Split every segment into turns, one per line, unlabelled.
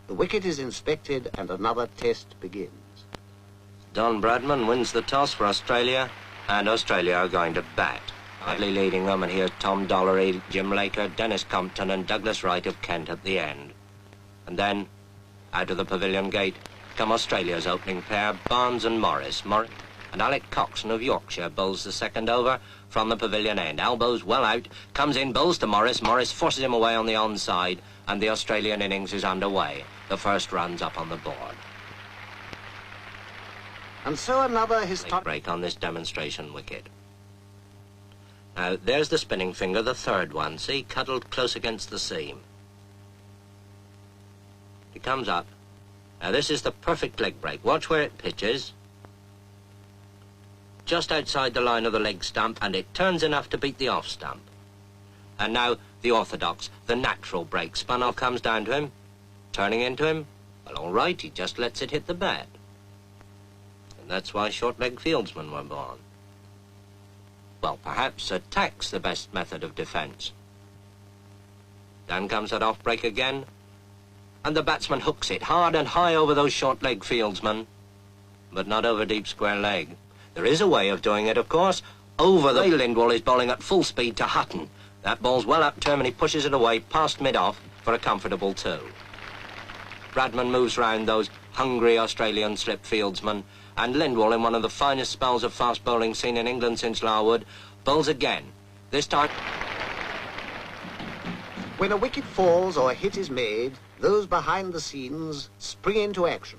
The wicket is inspected and another test begins.
Don Bradman wins the toss for Australia, and Australia are going to bat. Idly leading them, and here's Tom Dollery, Jim Laker, Dennis Compton and Douglas Wright of Kent at the end. And then, out of the pavilion gate, come Australia's opening pair, Barnes and Morris. And Alec Coxon of Yorkshire bowls the second over from the pavilion end. Elbows well out, comes in, bowls to Morris. Morris forces him away on the onside, and the Australian innings is underway. The first run's up on the board.
And so another historic
break on this demonstration wicket. Now, there's the spinning finger, the third one. See, cuddled close against the seam. He comes up. Now, this is the perfect leg break. Watch where it pitches. Just outside the line of the leg stump, and it turns enough to beat the off stump. And now, the orthodox, the natural break. Spun off comes down to him. Turning into him. Well, all right, he just lets it hit the bat. And that's why short-leg fieldsmen were born. Well, perhaps attack's the best method of defence. Down comes that off break again, and the batsman hooks it hard and high over those short-leg fieldsmen, but not over deep square leg. There is a way of doing it, of course. Over the Lindwall is bowling at full speed to Hutton. That ball's well up term, and he pushes it away past mid-off for a comfortable 2. Bradman moves round those hungry Australian slip fieldsmen, and Lindwall, in one of the finest spells of fast bowling seen in England since Larwood, bowls again. This time...
When a wicket falls or a hit is made, those behind the scenes spring into action.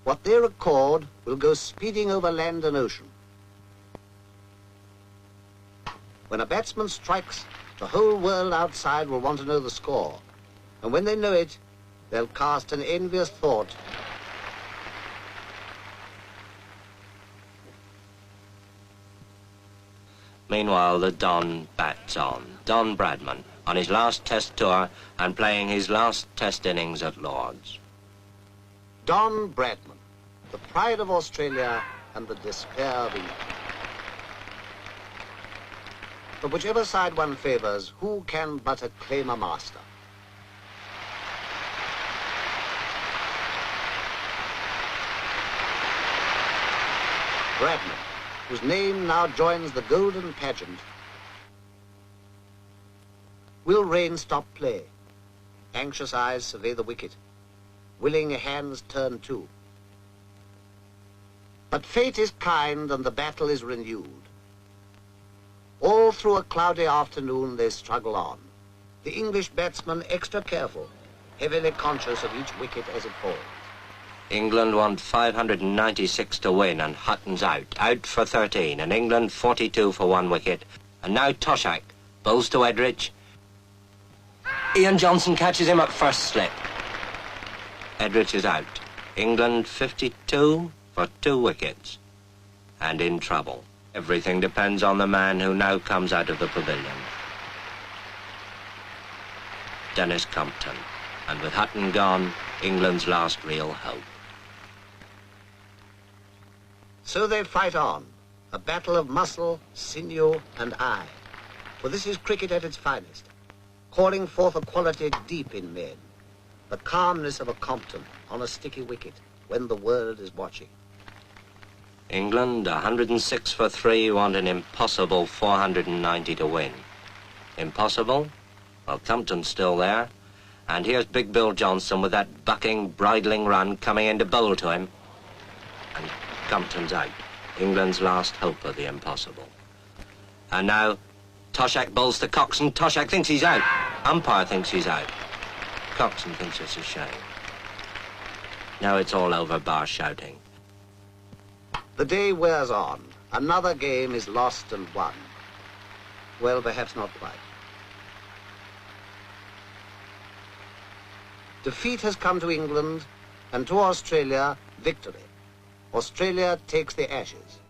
What they record will go speeding over land and ocean. When a batsman strikes, the whole world outside will want to know the score. And when they know it, they'll cast an envious thought.
Meanwhile, the Don bats on. Don Bradman, on his last test tour and playing his last test innings at Lord's.
Don Bradman, the pride of Australia and the despair of England. But whichever side one favours, who can but acclaim a master? Bradman, whose name now joins the golden pageant, will rain stop play. Anxious eyes survey the wicket. Willing hands turn too. But fate is kind and the battle is renewed. All through a cloudy afternoon they struggle on. The English batsman extra careful, heavily conscious of each wicket as it falls.
England want 596 to win, and Hutton's out for 13, and England 42 for 1 wicket. And now Toshak bowls to Edrich. Ian Johnson catches him at first slip. Edrich is out. England 52 for 2 wickets, and in trouble. Everything depends on the man who now comes out of the pavilion. Dennis Compton. And with Hutton gone, England's last real hope.
So they fight on, a battle of muscle, sinew, and eye. For this is cricket at its finest, calling forth a quality deep in men, the calmness of a Compton on a sticky wicket when the world is watching.
England, 106 for 3, want an impossible 490 to win. Impossible? Well, Compton's still there. And here's Big Bill Johnson with that bucking, bridling run coming in to bowl to him. And Compton's out. England's last hope of the impossible. And now, Toshak bowls to Coxon. Toshak thinks he's out. Umpire thinks he's out. Coxon thinks it's a shame. Now it's all over, bar shouting.
The day wears on. Another game is lost and won. Well, perhaps not quite. Defeat has come to England, and to Australia, victory. Australia takes the Ashes.